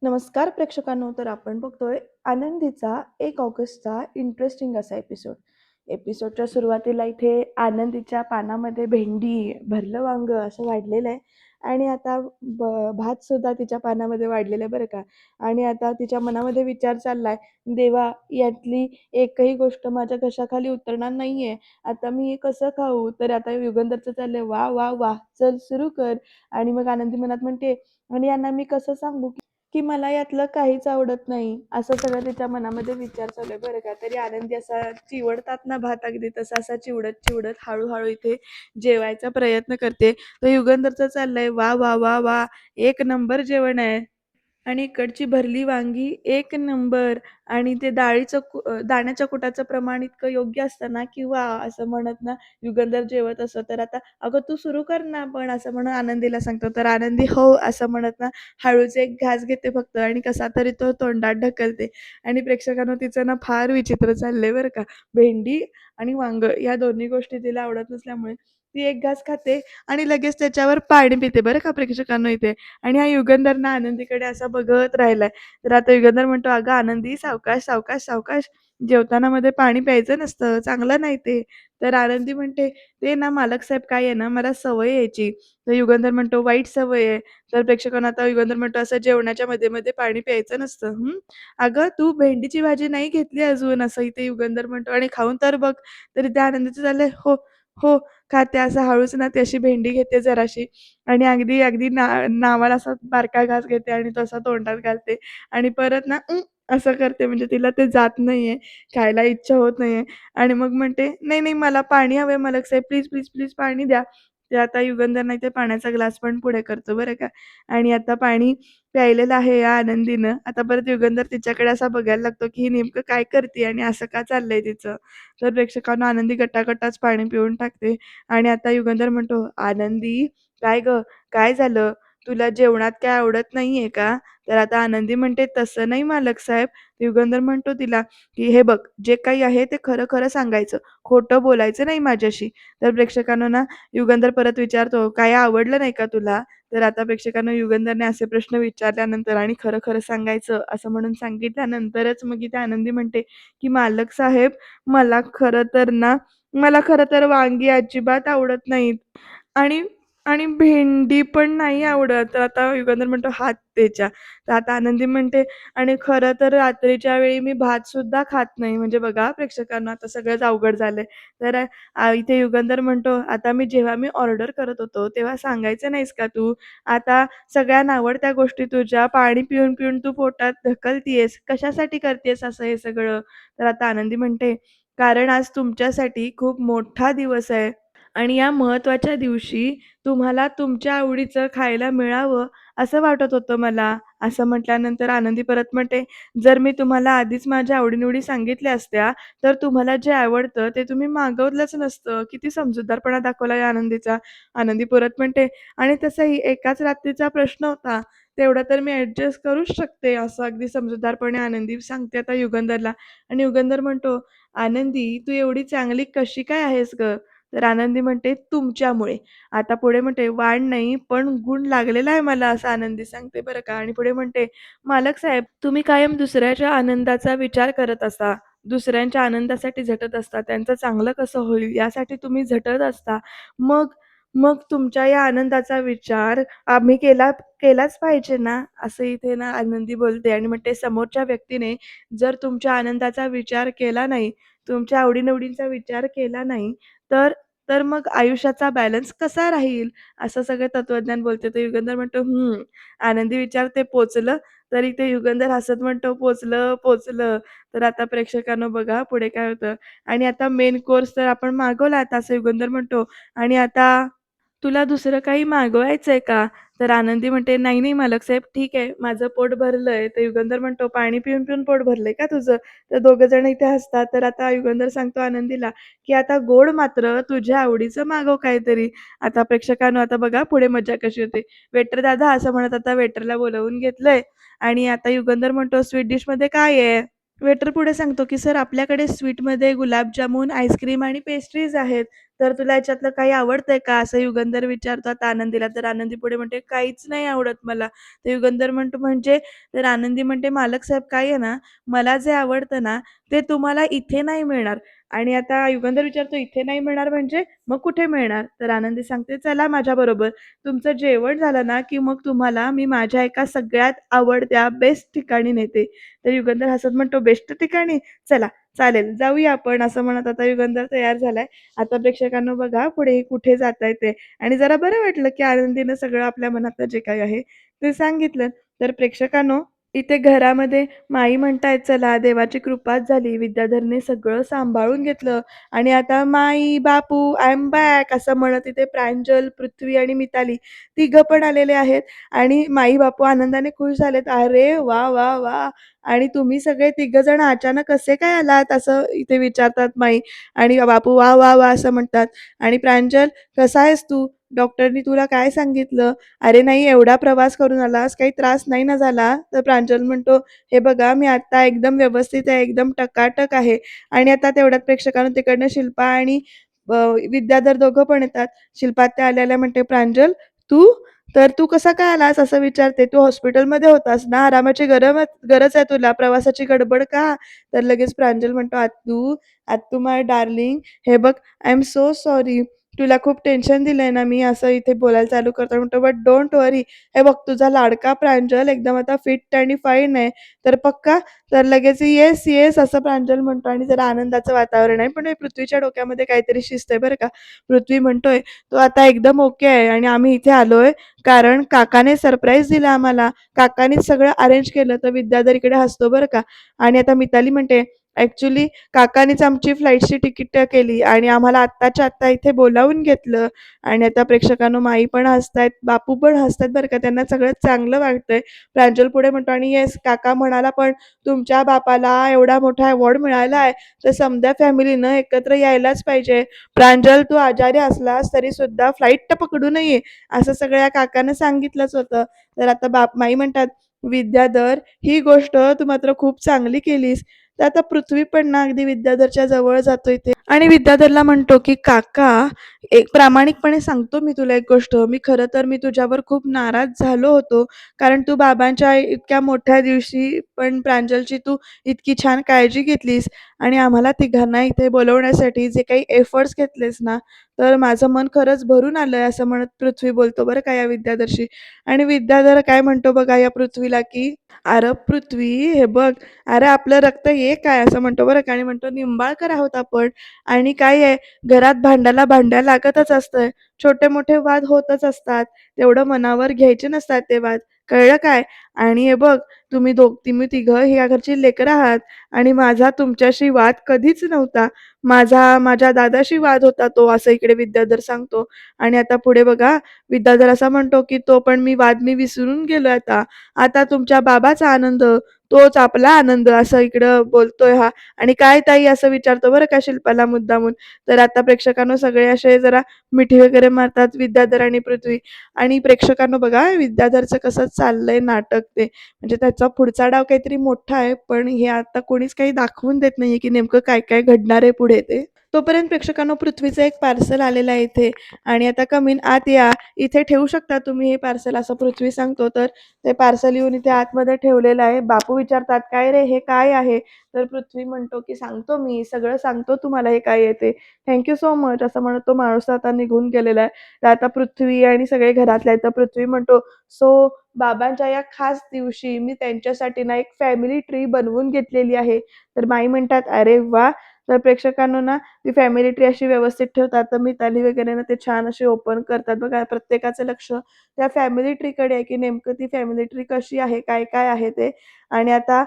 नमस्कार प्रेक्षकांनो, तर आपण बघतोय आनंदीचा 1 ऑगस्टचा इंटरेस्टिंग असा एपिसोड. एपिसोडच्या सुरुवातीला इथे आनंदीच्या पानामध्ये भेंडी, भरलं वांग असं वाढलेलं आहे आणि आता भात सुद्धा तिच्या पानामध्ये वाढलेलं आहे बरं का. आणि आता तिच्या मनामध्ये विचार चाललाय, देवा यातली एकही गोष्ट माझ्या घशाखाली उतरणार नाहीये. आता मी हे कसं खाऊ? तर आता युगंधरचं चाललंय, "वाह! वाह! वाह! चल सुरू कर." आणि मग आनंदी मनात म्हणते, "आणि यांना मी कसं सांगू की मला यातलं काहीच आवडत नाही." असं सगळं तिच्या मनामध्ये विचार चालू आहे बरं का. तरी आनंदी असा चिवडतात ना भात अगदी तसा असा चिवडत-चिवडत हळू-हळू इथे जेवायचा प्रयत्न करते. तर युगंधरचं चाललंय, "वाह! वाह! वाह! वाह! एक नंबर जेवण आहे." आणि इकडची भरली वांगी एक नंबर आणि ते दाण्याच्या कुटाचं प्रमाण इतकं योग्य असतं ना, की वाह! असं म्हणत ना युगंधर जेवत असतो. तर आता "अगं तू सुरू कर ना पण" असं म्हणून आनंदीला सांगतो. तर आनंदी "हो" असं म्हणत ना हळूच एक घास घेते फक्त आणि कसा तरी तो तोंडात ढकलते. आणि प्रेक्षकांनो तिचं ना फार विचित्र चाललंय बरं का. भेंडी आणि वांगं या दोन्ही गोष्टी तिला आवडत नसल्यामुळे ती एक घास खाते आणि लगेच त्याच्यावर पाणी पिते बरं का प्रेक्षकांनो इथे. आणि हा युगंधर ना आनंदीकडे असा बघत राहिलाय. तर आता युगंधर म्हणतो, "अगं आनंदी सावकाश, सावकाश, सावकाश. जेवताना मध्ये पाणी प्यायचं नसतं, चांगलं नाही ते." तर आनंदी म्हणते, "ते ना मालक साहेब काय आहे ना, मला सवय आहे याची." तर युगंधर म्हणतो, "वाईट सवय आहे." तर प्रेक्षकांना आता युगंधर म्हणतो, "असं जेवणाच्या मध्ये-मध्ये पाणी प्यायचं नसतं. अगं तू भेंडीची भाजी नाही घेतली अजून." असं इथे युगंधर म्हणतो, "आणि खाऊन तर बघ." तर इथे आनंदीचं चाललंय, "हो, हो." खाते असं हळूच ना ती अशी भेंडी घेते जराशी आणि अगदी, अगदी नावाला असा बारका घास घेते आणि तो असा तोंडात घालते आणि परत ना असं करते म्हणजे तिला ते जात नाहीये, खायला इच्छा होत नाहीये आणि मग म्हणते, "नाही, नाही मला पाणी हवंय मालक साहेब प्लीज, प्लीज, प्लीज पाणी द्या." ते आता युगंधर नाही ते पाण्याचा ग्लास पण पुढे करतो बरं का आणि आता पाणी प्यायलेलं आहे या आनंदीनं. आता परत युगंधर तिच्याकडे असा बघायला लागतो, की ही नेमकं काय करतीये आणि असं का चाललंय तिचं. तर प्रेक्षकांनो आनंदी गटागटाच पाणी पिऊन टाकते आणि आता युगंधर म्हणतो, "आनंदी काय गं, काय झालं? तुला जेवणात काय आवडत नाहीये का?" तर आता आनंदी म्हणते, "तसं नाही मालक साहेब." युगंधर म्हणतो तिला, की "हे बघ, जे काही आहे ते खरं-खरं सांगायचं. खोटं बोलायचं नाही माझ्याशी." तर प्रेक्षकांनो ना, युगंधर परत विचारतो, "काय आवडलं नाही का तुला?" तर आता प्रेक्षकांनो युगंधरने असे प्रश्न विचारल्यानंतर आणि खरं-खरं सांगायचं असं म्हणून सांगितल्यानंतरच मग इथे आनंदी म्हणते, की "मालक साहेब, मला खरं तर ना, मला खरं तर वांगी अजिबात आवडत नाहीत." आणि आणि भेंडी पण नाही आवडत. तर आता युगंधर म्हणतो, "हात त्याच्या." तर आता आनंदी म्हणते, "आणि खरं तर रात्रीच्या वेळी मी भातसुद्धा खात नाही." म्हणजे बघा प्रेक्षकांनो आता सगळंच अवघड झालंय. तर इथे युगंधर म्हणतो, "आता जेव्हा मी ऑर्डर करत होतो, तेव्हा सांगायचं नाहीस का तू? आता सगळ्यांना आवडत्या गोष्टी तुझ्या पाणी पिऊन-पिऊन तू पोटात ढकलतीयेस. कशासाठी करतीयेस असं हे सगळं?" तर आता आनंदी म्हणते, "कारण आज तुमच्यासाठी खूप मोठा दिवस आहे." आणि या महत्त्वाच्या दिवशी तुम्हाला तुमच्या आवडीचं खायला मिळावं असं वाटत होतं मला. असं म्हटल्यानंतर आनंदी परत म्हणते, "जर मी तुम्हाला आधीच माझ्या आवडी सांगितल्या असत्या, तर तुम्हाला जे आवडतं ते तुम्ही मागवलंच नसतं." किती समजूतदारपणा दाखवला या आनंदीचा. आनंदी परत म्हणते, "आणि तसंही एकाच रात्रीचा प्रश्न होता. तेवढं तर मी ॲडजस्ट करूच शकते." असं अगदी समजूतदारपणे आनंदी सांगते आता युगंधरला. आणि युगंधर म्हणतो, "आनंदी, तू एवढी चांगली कशी काय आहेस गं?" तर आनंदी म्हणते, "तुमच्यामुळे." आता पुढे म्हणते, "वाण नाही, पण गुण लागलेला आहे मला," असं आनंदी सांगते बरं का. आणि पुढे म्हणते, "मालक साहेब, तुम्ही कायम दुसऱ्याच्या आनंदाचा विचार करत असता. दुसऱ्यांच्या आनंदासाठी झटत असता. त्यांचं चांगलं कसं होईल यासाठी तुम्ही झटत असता. मग मग तुमच्या या आनंदाचा विचार आम्ही केलाच पाहिजे ना?" असं इथे ना आनंदी बोलते आणि म्हणते, "समोरच्या व्यक्तीने जर तुमच्या आनंदाचा विचार केला नाही, तुमच्या आवडी विचार केला नाही, तर तर मग आयुष्याचा बॅलन्स कसा राहील?" असं सगळं तत्वज्ञान बोलते. तर युगंधर म्हणतो, आनंदी विचारते, "पोचलं?" तरी ते युगंधर हसत म्हणतो, "पोचलं, पोचलं." तर आता प्रेक्षकांनो बघा पुढे काय होतं आणि आता मेन कोर्स तर आपण मागवला आता असं युगंधर म्हणतो आणि आता तुला दुसरं काही मागवायचंय का? तर आनंदी म्हणते, "नाही, नाही मालक साहेब, ठीक आहे. माझं पोट भरलंय." तर युगंधर म्हणतो, "पाणी पिऊन-पिऊन पोट भरलंय का तुझं?" तर दोघं जण इथे हसतात. तर आता युगंधर सांगतो आनंदीला, की "आता गोड मात्र तुझ्या आवडीचं मागव काहीतरी." आता प्रेक्षकांनो आता बघा पुढे मज्जा कशी होते. "वेटर दादा" असं म्हणत आता वेटरला बोलावून घेतलंय आणि आता युगंधर म्हणतो, "स्वीट डिशमध्ये काय आहे?" वेटर पुढे सांगतो, की "सर आपल्याकडे स्वीटमध्ये गुलाबजामुन, आईस्क्रीम आणि पेस्ट्रीज आहेत. तर तुला याच्यातलं काही आवडतंय का?" असं युगंधर विचारतात आनंदीला. तर आनंदी पुढे म्हणते, "काहीच नाही आवडत मला." तर युगंधर म्हणतो, "म्हणजे?" तर आनंदी म्हणते, "मालक साहेब काय आहे ना, मला जे आवडतं ना, ते तुम्हाला इथे नाही मिळणार." आणि आता युगंधर विचारतो, "इथे नाही मिळणार म्हणजे? मग कुठे मिळणार?" तर आनंदी सांगते, "चला माझ्याबरोबर. तुमचं जेवण झालं ना, की मग तुम्हाला मी माझ्या एका सगळ्यात आवडत्या बेस्ट ठिकाणी नेते." तर युगंधर हसत म्हणतो, "बेस्ट ठिकाणी? चला, चालेल, जाऊया आपण." असं म्हणत आता युगंधर तयार झालाय. आता प्रेक्षकांनो बघा पुढे कुठे जाताय ते आणि जरा बरं वाटलं, की आनंदीनं सगळं आपल्या मनातलं जे काही आहे ते सांगितलं. तर प्रेक्षकांनो इथे घरामध्ये माई म्हणतायत, "चला देवाची कृपाच झाली. विद्याधरने सगळं सांभाळून घेतलं आणि आता माई, बापू, आय एम बॅक." असं म्हणत इथे प्रांजल, पृथ्वी आणि मिताली तिघं पण आलेले आहेत आणि माई-बापू आनंदाने खुश झालेत. "अरे वाह! वाह! वाह! आणि तुम्ही सगळे तिघं जण अचानक कसे काय आलात?" असं इथे विचारतात माई आणि बापू "वाह! वाह! वाह!" असं म्हणतात आणि प्रांजल, "कसा आहेस तू? डॉक्टरनी तुला काय सांगितलं?" "अरे नाही, एवढा प्रवास करून आलास, काही त्रास नाही ना झाला?" तर प्रांजल म्हणतो, "हे बघा, मी आता एकदम व्यवस्थित आहे, एकदम टकाटक आहे." आणि आता तेवढ्यात प्रेक्षकांनो तिकडनं शिल्पा आणि अ, विद्याधर दोघं पण येतात. शिल्पा आत्या आल्या-आल्या म्हणते, "प्रांजल, तू? तर तू कसा काय आलास?" असं विचारते. "तू हॉस्पिटलमध्ये होतास ना? आरामाची गरज आहे तुला. प्रवासाची गडबड का?" तर लगेच प्रांजल म्हणतो, "आत्तू, आत्तू माय डार्लिंग, हे बघ, आय एम सो सॉरी. तुला खूप टेन्शन दिलंय ना मी." असं इथे बोलायला चालू करतो. म्हणतो, "बट डोंट वरी. हे बघ, तुझा लाडका प्रांजल एकदम आता फिट आणि फाईन आहे. तर पक्का?" तर लगेच "येस, येस" असं प्रांजल म्हणतो आणि जरा आनंदाचं वातावरण आहे. पण हे पृथ्वीच्या डोक्यामध्ये काहीतरी शिस्त आहे बरं का. पृथ्वी म्हणतोय, "तो आता एकदम ओके आहे आणि आम्ही इथे आलोय कारण काकाने सरप्राईज दिलं आम्हाला. काकानीच सगळं अरेंज केलं." तर विद्याधर इकडे हसतो बरं का आणि आता मिताली म्हणते, "ॲक्चुअली काकानीच आमची फ्लाइटची तिकीट केली आणि आम्हाला आत्ताच्या आत्ता इथे बोलावून घेतलं." आणि आता प्रेक्षकांनो माई पण हसतायत, बापू पण हसतायत बरं का. त्यांना सगळं चांगलं वाटतंय. प्रांजल पुढे म्हणतो आणि येस काका म्हणाला पण तुमच्या बापाला एवढा मोठा अवॉर्ड मिळाला आहे, तर समद्या फॅमिलीनं एकत्र यायलाच पाहिजे. प्रांजल तू आजारी असलास तरी सुद्धा फ्लाइट पकडू नये असं सगळ्या काकानं सांगितलंच होतं. तर आता माई म्हणतात, "विद्याधर, ही गोष्ट तू मात्र खूप चांगली केलीस." तर आता पृथ्वी पण ना अगदी विद्याधरच्या जवळ जातो इथे आणि विद्याधरला म्हणतो, की "काका, एक प्रामाणिकपणे सांगतो मी तुला एक गोष्ट. खरं तर मी तुझ्यावर खूप नाराज झालो होतो. कारण तू बाबांच्या इतक्या मोठ्या दिवशी पण प्रांजलची तू इतकी छान काळजी घेतलीस आणि आम्हाला तिघांना इथे बोलवण्यासाठी जे काही एफर्ट्स घेतलेस ना, तर माझं मन खरंच भरून आलंय." असं म्हणत पृथ्वी बोलतो बरं का या विद्याधरशी आणि विद्याधर काय म्हणतो बघा या पृथ्वीला, की "अरे पृथ्वी, हे बघ, अरे आपलं रक्त एक आहे." असं म्हणतो बरं का आणि म्हणतो, "निंबाळकर आहोत आपण आणि काय आहे, घरात भांड्याला भांडं लागतच असतं. छोटे-मोठे वाद होतच असतात. तेवढं मनावर घ्यायचे नसतात ते वाद. कळलं काय? आणि हे बघ, तुम्ही तिघं ह्या घरची लेकरं आहात आणि माझा तुमच्याशी वाद कधीच नव्हता. माझ्या दादाशी वाद होता तो." असं इकडे विद्याधर सांगतो आणि आता पुढे बघा, विद्याधर असा म्हणतो, की "तो पण वाद मी विसरून गेलोय आता. आता तुमच्या बाबाचा आनंद, तोच आपला आनंद." असं इकडं बोलतोय हा आणि "काय ताई?" असं विचारतो बरं का शिल्पाला मुद्दामून. तर आता प्रेक्षकांनो सगळे असे जरा मिठी वगैरे मारतात विद्याधर आणि पृथ्वी आणि प्रेक्षकांनो बघा विद्याधरचं कसं चाललंय नाटक ते. म्हणजे त्याचा पुढचा डाव काहीतरी मोठा आहे, पण हे आता कोणीच काही दाखवून देत नाहीये, की नेमकं काय-काय घडणार आहे पुढे ते. तोपर्यंत प्रेक्षकांनो पृथ्वीचं एक पार्सल आलेलं आहे इथे आणि आता कम आत या. इथे ठेवू शकता तुम्ही हे पार्सल असं पृथ्वी सांगतो. तर ते पार्सल येऊन इथे आतमध्ये ठेवलेलं आहे. बापू विचारतात, "काय रे, हे काय आहे?" तर पृथ्वी म्हणतो, की "सांगतो मी, सगळं सांगतो तुम्हाला हे काय आहे ते. Thank so much." असं म्हणत तो माणूस आता निघून गेलेला आहे. तर आता पृथ्वी आणि सगळे घरातले आहेत. तर पृथ्वी म्हणतो, "सो बाबांच्या या खास दिवशी मी त्यांच्यासाठी ना एक फॅमिली ट्री बनवून घेतलेली आहे." तर माई म्हणतात, "अरे वाह!" तर प्रेक्षकांनो ना ती फॅमिली ट्री अशी व्यवस्थित ठेवतात. तर मिताली वगैरे ना ते छान असे ओपन करतात. बघा प्रत्येकाचं लक्ष त्या फॅमिली ट्रीकडे आहे, की नेमकं ती फॅमिली ट्री कशी आहे, काय-काय आहे ते. आणि आता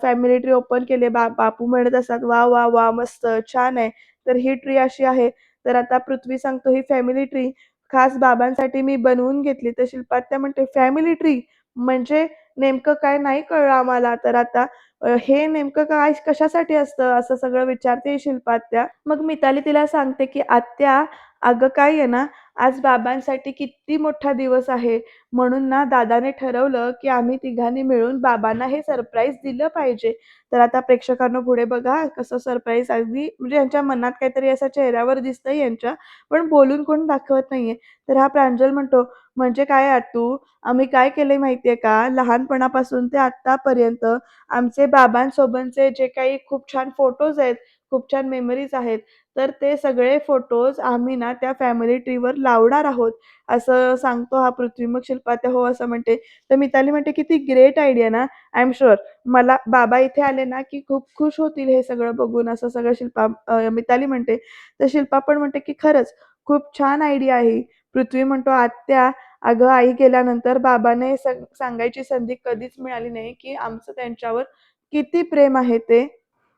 फॅमिली ट्री ओपन केली. बापू म्हणत असतात, "वाह! वाह! वाह! मस्त, छान आहे." तर ही ट्री अशी आहे. तर आता पृथ्वी सांगतो, "ही फॅमिली ट्री खास बाबांसाठी मी बनवून घेतली." तर शिल्पात्या म्हणते, "फॅमिली ट्री? म्हणजे नेमकं काय नाही कळलं आम्हाला. तर आता हे नेमकं काय कशासाठी असतं?" असं सगळं विचारते शिल्पा आत्या. मग मिताली तिला सांगते, की "आत्या, अगं काय आहे ना, आज बाबांसाठी किती मोठा दिवस आहे. म्हणून ना दादाने ठरवलं, की आम्ही तिघांनी मिळून बाबांना हे सरप्राईज दिलं पाहिजे." तर आता प्रेक्षकांनो पुढे बघा कसं सरप्राईज अगदी म्हणजे यांच्या मनात काहीतरी असं चेहऱ्यावर दिसतंय यांच्या, पण बोलून कोण दाखवत नाहीये. तर हा प्रांजल म्हणतो, "म्हणजे काय आत्तू? आम्ही काय केलंय माहितीये का? लहानपणापासून ते आत्तापर्यंत आमचे बाबांसोबतचे जे काही खूप छान फोटोज आहेत, खूप छान मेमरीज आहेत, तर ते सगळे फोटोज आम्ही ना त्या फॅमिली ट्रीवर लावणार आहोत." असं सांगतो हा पृथ्वी. मग शिल्पा त्या हो असं म्हणते. तर मिताली म्हणते, "किती ग्रेट आयडिया ना. आय एम शुअर मला बाबा इथे आले ना, की खूप खुश होतील हे सगळं बघून." असं सगळं मिताली म्हणते. तर शिल्पा पण म्हणते, की "खरंच खूप छान आयडिया आहे ही." पृथ्वी म्हणतो, "आत्या, अगं आई गेल्यानंतर बाबांना सांगायची संधी कधीच मिळाली नाही, की आमचं त्यांच्यावर किती प्रेम आहे ते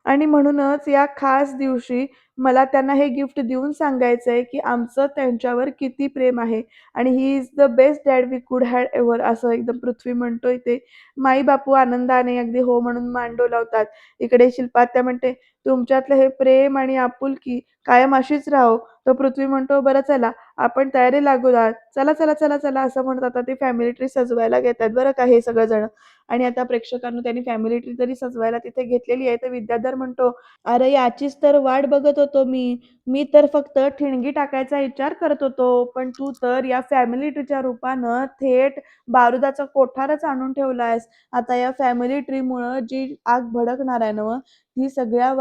आणि म्हणूनच या खास दिवशी मला त्यांना हे गिफ्ट देऊन सांगायचंय, की आमचं त्यांच्यावर किती प्रेम आहे आणि he is the best dad we could had ever." असं एकदम पृथ्वी म्हणतोय ते. माई-बापू आनंदाने अगदी हो म्हणून मान डोलावतात. इकडे शिल्पा आत्या म्हणते, "तुमच्यातलं हे प्रेम आणि आपुलकी कायम अशीच राहो." तर पृथ्वी म्हणतो, "बरं चला, आपण तयारी लागूयात. चला, चला, चला, चला." असं म्हणत आता ते फॅमिली ट्री सजवायला घेतायत बरं का हे सगळेजण. आणि आता प्रेक्षकांनो त्यांनी फॅमिली ट्री जरी सजवायला तिथे घेतलेली आहे, तर विद्याधर म्हणतो, "अरे याचीच तर वाट बघत होतो मी. मी तर फक्त ठिणगी टाकायचा विचार करत होतो. पण तू तर या फॅमिली ट्रीच्या रूपानं थेट बारुदाचा कोठारच आणून ठेवलायस. आता या फॅमिली ट्रीमुळं जी आग भडकणार आहे ना, ती सगळ्या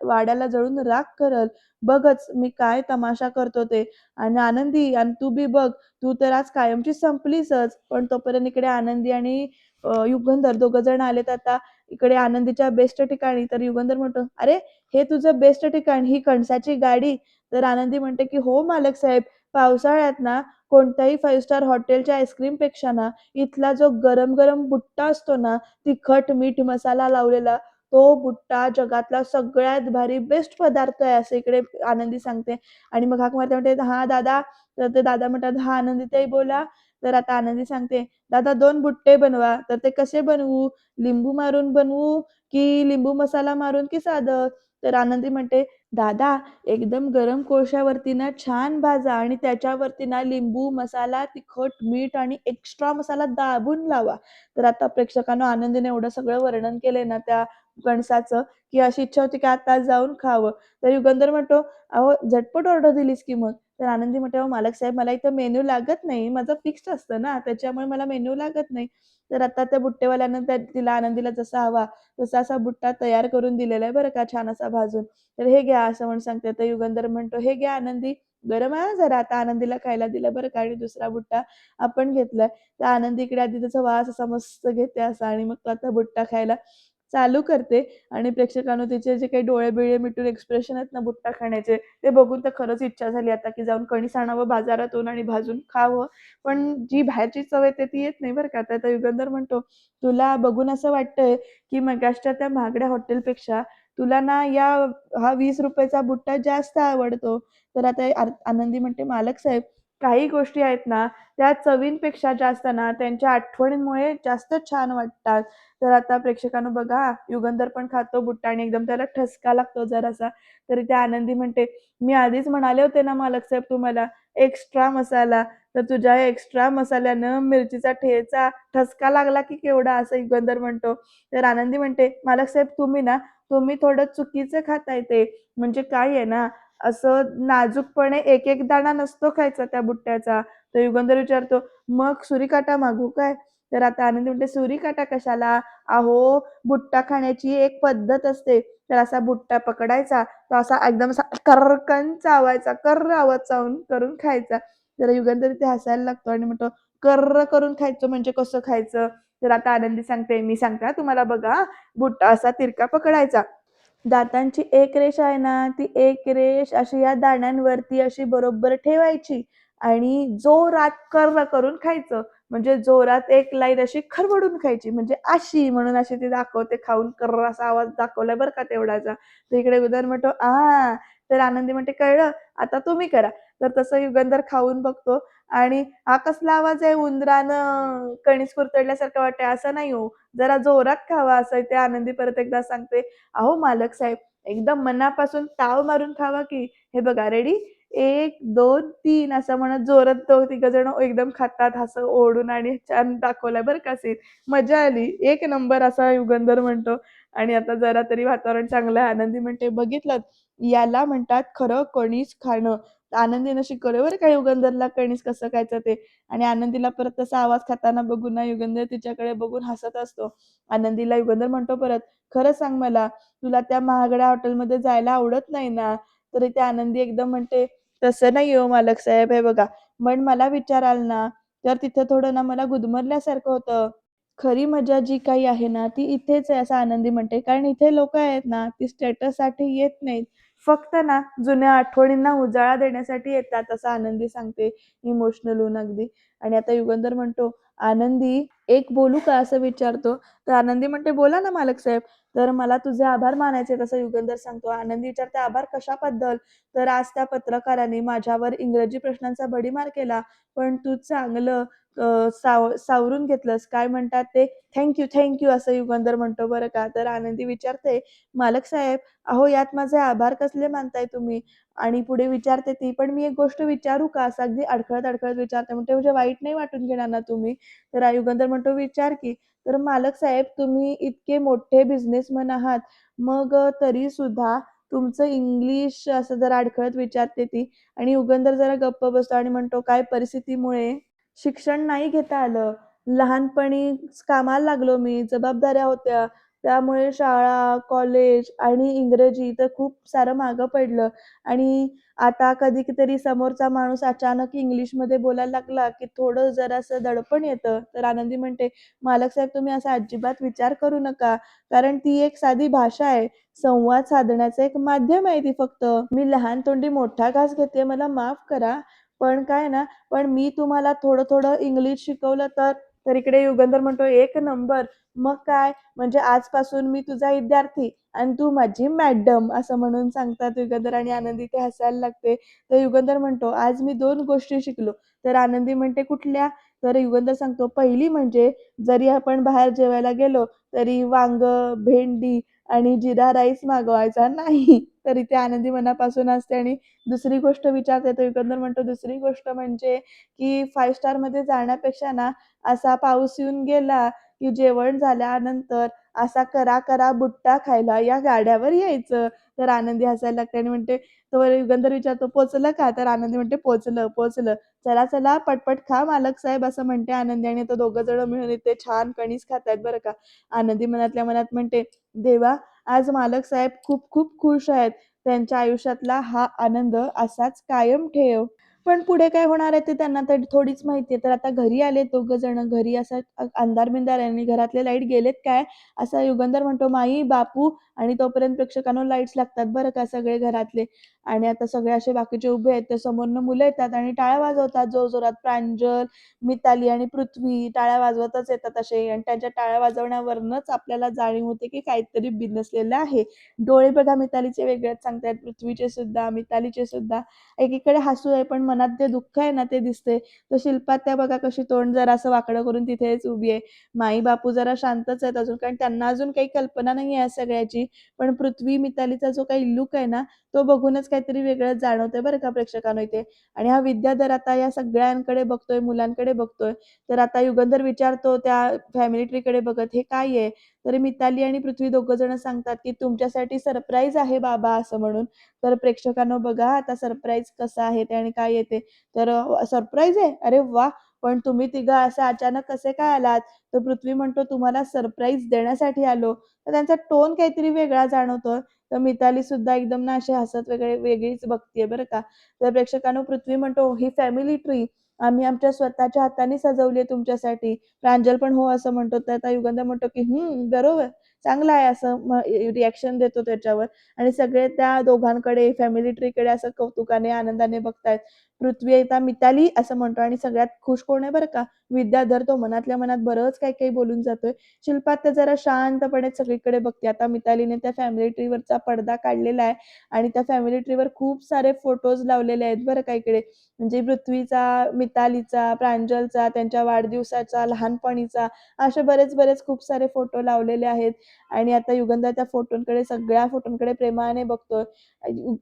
वाड्याला जळून राख करल. बघच मी काय तमाशा करतो ते. आणि आनंदी आणि तू बी बघ, तू तर आज कायमची संपलीसच." पण तोपर्यंत इकडे आनंदी आणि युगंधर दोघं जण आलेत आता इकडे आनंदीच्या बेस्ट ठिकाणी. तर युगंधर म्हणतो, "अरे, हे तुझं बेस्ट ठिकाण, ही कणसाची गाडी?" तर आनंदी म्हणते, की "हो मालक साहेब, पावसाळ्यात ना कोणत्याही 5 स्टार हॉटेलच्या आईस्क्रीमपेक्षा ना इथला जो गरम-गरम बुट्टा असतो ना, तिखट, मीठ, मसाला लावलेला, तो बुट्टा जगातला सगळ्यात भारी बेस्ट पदार्थ आहे." असं इकडे आनंदी सांगते. आणि मग हाक मारते म्हणते, "हां दादा." तर ते दादा म्हणतात, "हां आनंदीताई बोला." तर आता आनंदी सांगते, "दादा 2 बुट्टे बनवा." तर ते कसे बनवू? लिंबू मारून बनवू की लिंबू मसाला मारून की साधं? तर आनंदी म्हणते, "दादा एकदम गरम कोळशावरती ना छान भाजा आणि त्याच्यावरती ना लिंबू, मसाला, तिखट, मीठ आणि एक्स्ट्रा मसाला दाबून लावा." तर आता प्रेक्षकांनो आनंदीने एवढं सगळं वर्णन केलंय ना त्या कणसाचं, की अशी इच्छा होती की आता जाऊन खावं. तर युगंधर म्हणतो, "अहो झटपट ऑर्डर दिलीस की मग." तर आनंदी म्हणते, "अहो मालक साहेब मला इथं मेनू लागत नाही. माझं फिक्स्ड असतं ना, त्याच्यामुळे मला मेनू लागत नाही." तर आता त्या बुट्टेवाल्यानं तिला आनंदीला जसा हवा तसा असा बुट्टा तयार करून दिलेला आहे बरं का छान असा भाजून. तर "हे घ्या" असं म्हणून सांगते. तर युगंधर म्हणतो, "हे घ्या आनंदी, गरम आहे जरा." आता आनंदीला खायला दिलं बरं का आणि दुसरा बुट्टा आपण घेतलाय. तर आनंदी इकडे आधी त्याचा वास असा मस्त घेते असा आणि मग तो आता बुट्टा खायला चालू करते आणि प्रेक्षकांनो तिचे जे काही डोळे-बिळे मिटून एक्सप्रेशन आहेत ना बुट्टा खाण्याचे, ते बघून तर खरंच इच्छा झाली आता की जाऊन कणीस आणावं बाजारातून आणि भाजून खावं. पण जी बाहेरची चव येते ती येत नाही बरं का. तर आता युगंधर म्हणतो, "तुला बघून असं वाटतंय की मगाचच्या त्या महागड्या हॉटेलपेक्षा तुला ना हा ₹20 चा बुट्टा जास्त आवडतो." तर आता आनंदी म्हणते, "मालक साहेब, काही गोष्टी आहेत ना, त्या चवींपेक्षा जास्त ना त्यांच्या आठवणींमुळे जास्त छान वाटतात." तर आता प्रेक्षकांनो बघा, युगंधर पण खातो बुट्टा आणि एकदम त्याला ठसका लागतो जरासा. तरी त्या आनंदी म्हणते, "मी आधीच म्हणाले होते ना मालक साहेब तुम्हाला, एक्स्ट्रा मसाला." तर तुझ्या या एक्स्ट्रा मसाल्यानं मिरचीचा ठेचा ठसका लागला की केवढा, असं युगंधर म्हणतो. तर आनंदी म्हणते, "मालक साहेब तुम्ही थोडं चुकीचं खाताय ते. म्हणजे काय आहे ना, असं नाजूकपणे एक-एक दाणा नसतो खायचा त्या बुट्ट्याचा." तर युगंधर विचारतो, "मग सुरीकाटा मागवू काय?" तर आता आनंदी म्हणते, "सुरीकाटा कशाला? अहो, बुट्टा खाण्याची एक पद्धत असते. तर असा बुट्टा पकडायचा, तो असा एकदम असा कर्रकन चावायचा, कर्र आवाज करून खायचा." तर युगंधर तिथे हसायला लागतो आणि म्हणतो, "कर्र करून खायचं म्हणजे कसं खायचं?" तर आता आनंदी सांगते, "मी सांगते हां तुम्हाला बघा, बुट्टा असा तिरका पकडायचा. दातांची एक रेष आहे ना, ती एक रेष अशी या दाण्यांवरती अशी बरोबर ठेवायची आणि जोरात कर्र करून खायचं. म्हणजे जोरात एक लाईन अशी खरवडून खायची. म्हणजे अशी म्हणून अशी ती दाखवते खाऊन कर्र असा आवाज दाखवलाय बरं का तेवढासा." तर इकडे उदर म्हणतो, "आ." तर आनंदी म्हणते, "कळलं, आता तुम्ही करा." तर तसं युगंधर खाऊन बघतो आणि "हा कसला आवाज आहे? उंदरानं कणीस कुरतडल्यासारखं वाटतंय." "असं नाही हो, जरा जोरात खावा." असं ते आनंदी परत एकदा सांगते. "अहो मालक साहेब, एकदम मनापासून ताव मारून खावा की. हे बघा रेडी? 1, 2, 3 असं म्हणत जोरात तो तिघंजण एकदम खातात असं ओढून आणि छान दाखवलाय बरं का सीन. मजा आली. एक नंबर असा युगंधर म्हणतो आणि आता जरा तरी वातावरण चांगलं आहे. आनंदी म्हणते, "बघितलत, याला म्हणतात खरं कणीस खाणं." आनंदीनं शिकवलं बरं का युगंधरला कणीस कसं खायचं ते आणि आनंदीला परत तसा आवाज खाताना बघून ना युगंधर तिच्याकडे बघून हसत असतो. आनंदीला युगंधर म्हणतो परत, "खरं सांग मला, तुला त्या महागड्या हॉटेलमध्ये जायला आवडत नाही ना?" तर इथे आनंदी एकदम म्हणते, "तसं नाही हो मालक साहेब, हे बघा, पण मला विचाराल ना, तर तिथं थोडं ना मला गुदमरल्यासारखं होतं. खरी मजा जी काही आहे ना, ती इथेच आहे," असं आनंदी म्हणते. कारण इथे लोकं आहेत ना, ती स्टेटससाठी येत नाहीत. फक्त ना जुन्या आठवणींना उजाळा देण्यासाठी येतात, असं आनंदी सांगते, इमोशनल होऊन अगदी. आणि आता युगंधर म्हणतो, "आनंदी, एक बोलू का?" असं विचारतो. तर आनंदी म्हणते, "बोला ना मालक साहेब." तर "मला तुझे आभार मानायचे आहेत," असं युगंधर सांगतो. आनंदी विचारते, "आभार कशाबद्दल?" तर "आज त्या पत्रकाराने माझ्यावर इंग्रजी प्रश्नांचा भडीमार केला, पण तू चांगलं सावरून घेतलंस. काय म्हणतात ते, थँक यू, असं युगंधर म्हणतो बरं का. तर आनंदी विचारते, "मालक साहेब, अहो यात माझे आभार कसले मानताय तुम्ही?" आणि पुढे विचारते ती, "पण मी एक गोष्ट विचारू का?" असं अगदी अडखळत-अडखळत विचारते. म्हणते, "म्हणजे वाईट नाही वाटून घेणार ना तुम्ही?" तर युगंधर म्हणतो, "विचार की." तर "मालक साहेब, तुम्ही इतके मोठे बिझनेसमन आहात, मग तरीसुद्धा तुमचं इंग्लिश" असं जरा अडखळत विचारते ती आणि युगंधर जरा गप्प बसतो आणि म्हणतो, "काय परिस्थितीमुळे शिक्षण नाही घेता आलं. लहानपणीच कामाला लागलो मी, जबाबदाऱ्या होत्या. त्यामुळे शाळा, कॉलेज आणि इंग्रजी तर खूप सारं मागं पडलं आणि आता कधीतरी समोरचा माणूस अचानक इंग्लिशमध्ये बोलायला लागला, की थोडं जरासं दडपण येतं." तर आनंदी म्हणते, "मालक साहेब, तुम्ही असा अजिबात विचार करू नका. कारण ती एक साधी भाषा आहे. संवाद साधण्याचं एक माध्यम आहे ती फक्त. मी लहान तोंडी मोठा घास घेते, मला माफ करा. पण काय ना, पण मी तुम्हाला थोडं-थोडं इंग्लिश शिकवलं तर." तर इकडे युगंधर म्हणतो, "एक नंबर. मग काय, म्हणजे आजपासून मी तुझा विद्यार्थी आणि तू माझी मॅडम," असं म्हणून सांगतात युगंधर आणि आनंदी ते हसायला लागते. तर युगंधर म्हणतो, "आज मी 2 गोष्टी शिकलो." तर आनंदी म्हणते, "कुठल्या?" तर युगंधर सांगतो, "पहिली म्हणजे जरी आपण बाहेर जेवायला गेलो, तरी वांगं, भेंडी आणि जीरा राईस मागवायचा नाही." तर इथे आनंदी मनापासून असते आणि दुसरी गोष्ट विचारते, तर युगंधर म्हणतो, "दुसरी गोष्ट म्हणजे की 5 स्टारमध्ये जाण्यापेक्षा ना, असा पाऊस येऊन गेला, की जेवण झाल्यानंतर असा करा-करा बुट्टा खायला या गाड्यावर यायचं." तर आनंदी हसायला लागते आणि म्हणते तो युगंधर विचारतो, "पोहोचलं का?" तर आनंदी म्हणते, "पोहोचलं, पोहोचलं. चला, चला पटपट खा मालक साहेब," असं म्हणते आनंदी आणि तो दोघं जण मिळून इथे छान कणीस खातायत बरं का. आनंदी मनातल्या मनात म्हणते, "देवा, आज मालक साहेब खूप खूप खुश आहेत. त्यांच्या आयुष्यातला हा आनंद असाच कायम ठेव." पण पुढे काय होणार आहे ते त्यांना तर थोडीच माहिती आहे. तर आता घरी आले दोघं जण. घरी असं अंधार-बिंधार आहे आणि घरातले लाईट गेलेत काय? असा युगंधर म्हणतो, "माई, बापू." आणि तोपर्यंत प्रेक्षकांनो लाईट्स लागतात बरं का सगळे घरातले. आणि आता सगळे असे बाकीचे उभे आहेत. तर समोरनं मुलं येतात आणि टाळ्या वाजवतात जोरजोरात. प्रांजल, मिताली आणि पृथ्वी टाळ्या वाजवतच येतात असे आणि त्यांच्या टाळ्या वाजवण्यावरूनच आपल्याला जाणीव होते, की काहीतरी बिनसलेलं आहे. डोळे बघा मितालीचे वेगळेच सांगतायत, पृथ्वीचे सुद्धा, मितालीचे सुद्धा. एकीकडे हसू आहे, पण मनात जे दुःख आहे ना, ते दिसते. तर शिल्पा त्या बघा कशी तोंड जरा असं वाकडं करून तिथेच उभी आहे. माई-बापू जरा शांतच आहेत अजून, कारण त्यांना अजून काही कल्पना नाही आहे या सगळ्याची. पण पृथ्वी, मितालीचा जो काही लूक आहे ना, तो बघूनच काहीतरी वेगळंच जाणवतंय बरं का प्रेक्षकांनो इथे. आणि हा विद्याधर आता या सगळ्यांकडे बघतोय, मुलांकडे बघतोय. तर आता युगंधर विचारतो त्या फॅमिली ट्रीकडे बघत, "हे काय आहे?" तर मिताली आणि पृथ्वी दोघं जण सांगतात, की "तुमच्यासाठी सरप्राईज आहे बाबा," असं म्हणून. तर प्रेक्षकांनो बघा आता सरप्राईज कसं आहे ते आणि काय आहे तर सरप्राईज आहे? अरे वाह! पण तुम्ही तिघं असे अचानक कसे काय आलात? तर पृथ्वी म्हणतो, "तुम्हाला सरप्राईज देण्यासाठी आलो." तर त्यांचा टोन काहीतरी वेगळा जाणवतो. तर मिताली सुद्धा एकदम ना अशी हसत वगैरे वेगळीच बघतीये बरं का. तर प्रेक्षकांनो पृथ्वी म्हणतो, "ही फॅमिली ट्री आम्ही आमच्या स्वतःच्या हाताने सजवली आहे तुमच्यासाठी." प्रांजल पण हो असं म्हणतो. तर आता युगंधर म्हणतो, की बरोबर." चांगला आहे असं रिॲक्शन देतो त्याच्यावर. आणि सगळे त्या दोघांकडे फॅमिली ट्रीकडे असं कौतुकाने, आनंदाने बघतायत. पृथ्वी आता मिताली असं म्हणतो आणि सगळ्यात खुश कोण आहे बरं का? विद्याधर. तो मनातल्या मनात बरंच काही-काही बोलून जातोय. शिल्पा तर जरा शांतपणे सगळीकडे बघते. आता मितालीने त्या फॅमिली ट्रीवरचा पडदा काढलेला आहे आणि त्या फॅमिली ट्रीवर खूप सारे फोटोज लावलेले आहेत बरं का इकडे. म्हणजे पृथ्वीचा, मितालीचा, प्रांजलचा, त्यांच्या वाढदिवसाचा, लहानपणीचा, असे बरेच खूप सारे फोटो लावलेले आहेत. आणि आता युगंधर त्या फोटोंकडे, सगळ्या फोटोंकडे प्रेमाने बघतोय.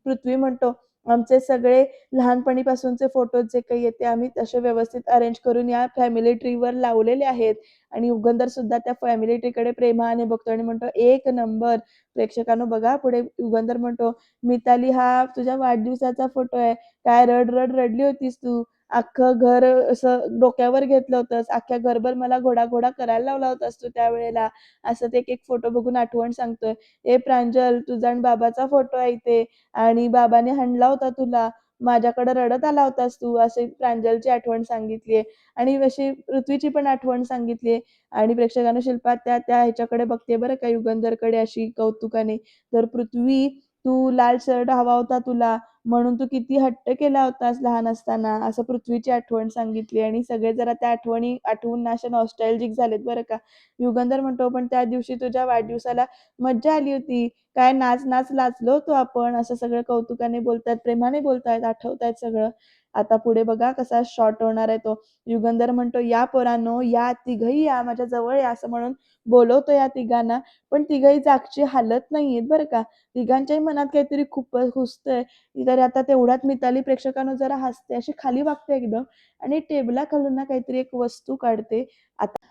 पृथ्वी म्हणतो, "आमचे सगळे लहानपणीपासूनचे फोटोज जे काही आहेत, ते आम्ही तसे व्यवस्थित अरेंज करून या फॅमिली ट्रीवर लावलेले आहेत." आणि युगंधर सुद्धा त्या फॅमिली ट्रीकडे प्रेमाने बघतो आणि म्हणतो, "एक नंबर." प्रेक्षकांनो बघा, पुढे युगंधर म्हणतो, "मिताली, हा तुझ्या वाढदिवसाचा फोटो आहे. काय रड-रड रडली होतीस तू. अख्खं घर असं डोक्यावर घेतलं होतंस. अख्ख्या घरभर मला घोडा-घोडा करायला लावला होतास तू त्यावेळेला." असं ते एक-एक फोटो बघून आठवण सांगतोय. "ए प्रांजल, तुझा आणि बाबाचा फोटो आहे इथे आणि बाबाने हाणला होता तुला. माझ्याकडे रडत आला होतास तू." अशी प्रांजलची आठवण सांगितली आणि अशी पृथ्वीची पण आठवण सांगितली. आणि प्रेक्षकांना शिल्पा त्या त्या ह्याच्याकडे बघते बरं का, युगंधरकडे अशी कौतुकाने. तर पृथ्वी, "तू लाल शर्ट हवा होता तुला, म्हणून तू किती हट्ट केला होतास लहान असताना." असं पृथ्वीची आठवण सांगितली आणि सगळे जरा त्या आठवणी आठवून असे नॉस्टॅल्जिक झालेत बरं का. युगंधर म्हणतो, "पण त्या दिवशी तुझ्या वाढदिवसाला मज्जा आली होती. काय नाच-नाच लाजलो होतो आपण." असं सगळं कौतुकाने बोलतायत, प्रेमाने बोलतायत, आठवतायत सगळं. आता पुढे बघा कसा शॉट होणार आहे तो. युगंधर म्हणतो, "या पोरांनो, या तिघंही या, माझ्या जवळ या." असं म्हणून बोलवतो या तिघांना. पण तिघंही जागची हालत नाहीयेत बरं का. तिघांच्याही मनात काहीतरी खूप घुसतंय. तर आता तेवढ्यात मिताली प्रेक्षकांनो जरा हसते, अशी खाली वाकते एकदम आणि टेबलाखालून ना काहीतरी एक वस्तू काढते.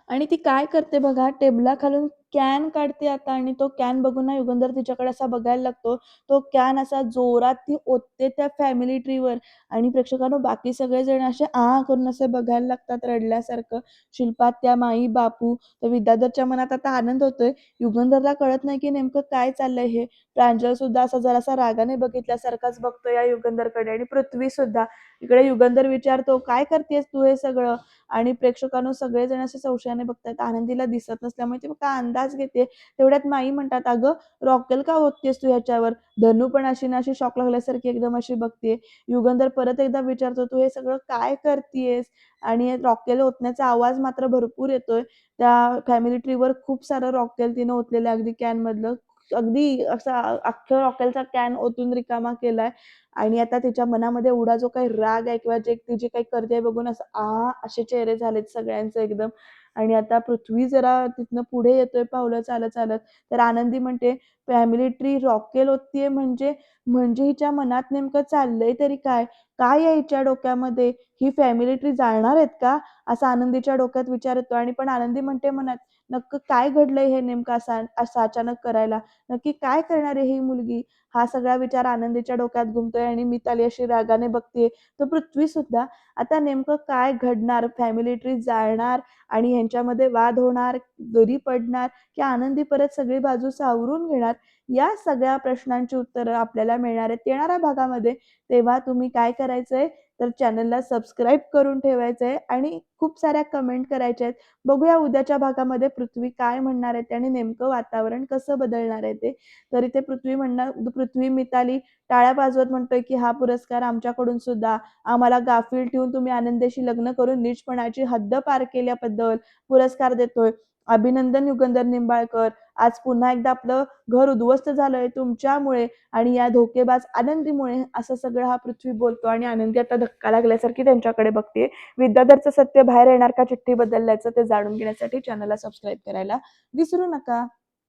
आणि ती काय करते बघा, टेबलाखालून कॅन काढते आता आणि तो कॅन बघून ना युगंधर तिच्याकडे असा बघायला लागतो. तो कॅन असा जोरात ती ओतते त्या फॅमिली ट्रीवर आणि प्रेक्षकांनो बाकी सगळेजण असे करून असे बघायला लागतात रडल्यासारखं. शिल्पा, त्या माई, बापू, तर विद्याधरच्या मनात आता आनंद होतोय. युगंधरला कळत नाही की नेमकं काय चाललंय हे. प्रांजल सुद्धा असा जरासा रागाने बघितल्यासारखाच बघतो या युगंधरकडे आणि पृथ्वी सुद्धा. इकडे युगंधर विचारतो, "काय करतेस तू हे सगळं?" आणि प्रेक्षकांनो सगळेजण असे संशयाने बघतायत. आनंदीला दिसत नसल्यामुळे ती फक्त अंदाज घेते. तेवढ्यात माई म्हणतात, "अगं, रॉकेल का ओततेस तू ह्याच्यावर?" धनू पण अशी ना अशी शॉक लागल्यासारखी एकदम अशी बघते. युगंधर परत एकदा विचारतो, "तू हे सगळं काय करतीयेस?" आणि रॉकेल ओतण्याचा आवाज मात्र भरपूर येतोय. त्या फॅमिली ट्रीवर खूप सारं रॉकेल तिनं ओतलेलं अगदी कॅनमधलं. अगदी असा अख्खं रॉकेलचा कॅन ओतून रिकामा केलाय आणि आता तिच्या मनामध्ये एवढा जो काही राग आहे किंवा जे ती जे काही करते बघून असं असे चेहरे झालेत सगळ्यांचे एकदम. आणि आता पृथ्वी जरा तिथनं पुढे येतोय पावलं चालत-चालत. तर आनंदी म्हणते, "फॅमिली ट्री रॉकेल ओततीये म्हणजे म्हणजे हिच्या मनात नेमकं चाललंय तरी काय? काय आहे हिच्या डोक्यामध्ये? ही फॅमिली ट्री जाळणार आहेत का?" असा आनंदीच्या डोक्यात विचार येतो आणि पण आनंदी म्हणते मनात, "नक्क काय घडलंय हे नेमकं असं असं अचानक करायला? नक्की काय करणार आहे ही मुलगी?" हा सगळा विचार आनंदीच्या डोक्यात घुमतोय आणि मिताली अशी रागाने बघते. तर पृथ्वीसुद्धा आता नेमकं काय घडणार? फॅमिली ट्री जाळणार आणि ह्यांच्यामध्ये वाद होणार, दोरी पडणार की आनंदी परत सगळी बाजू सावरून घेणार? या सगळ्या प्रश्नांची उत्तरं आपल्याला मिळणार आहेत येणाऱ्या भागामध्ये. तेव्हा तुम्ही काय करायचंय, तर चॅनलला सबस्क्राईब करून ठेवायचंय आणि खूप साऱ्या कमेंट करायच्या आहेत. बघूया उद्याच्या भागामध्ये पृथ्वी काय म्हणणार आहे आणि नेमकं वातावरण कसं बदलणार आहे ते. तर इथे पृथ्वी मिताली टाळ्या वाजवत म्हणतोय, की "हा पुरस्कार आमच्याकडून सुद्धा. आम्हाला गाफील ठेवून तुम्ही आनंदीशी लग्न करून नीचपणाची हद्द पार केल्याबद्दल पुरस्कार देतोय. अभिनंदन युगंधर निंबाळकर. आज पुन्हा एकदा आपलं घर उद्ध्वस्त झालंय तुमच्यामुळे आणि या धोकेबाज आनंदीमुळे." असं सगळं हा पृथ्वी बोलतो आणि आनंदी आता धक्का लागल्यासारखी त्यांच्याकडे बघते. विद्याधरचं सत्य बाहेर येणार का चिठ्ठी बदलल्याचं ते जाणून घेण्यासाठी चॅनलला सबस्क्राईब करायला विसरू नका.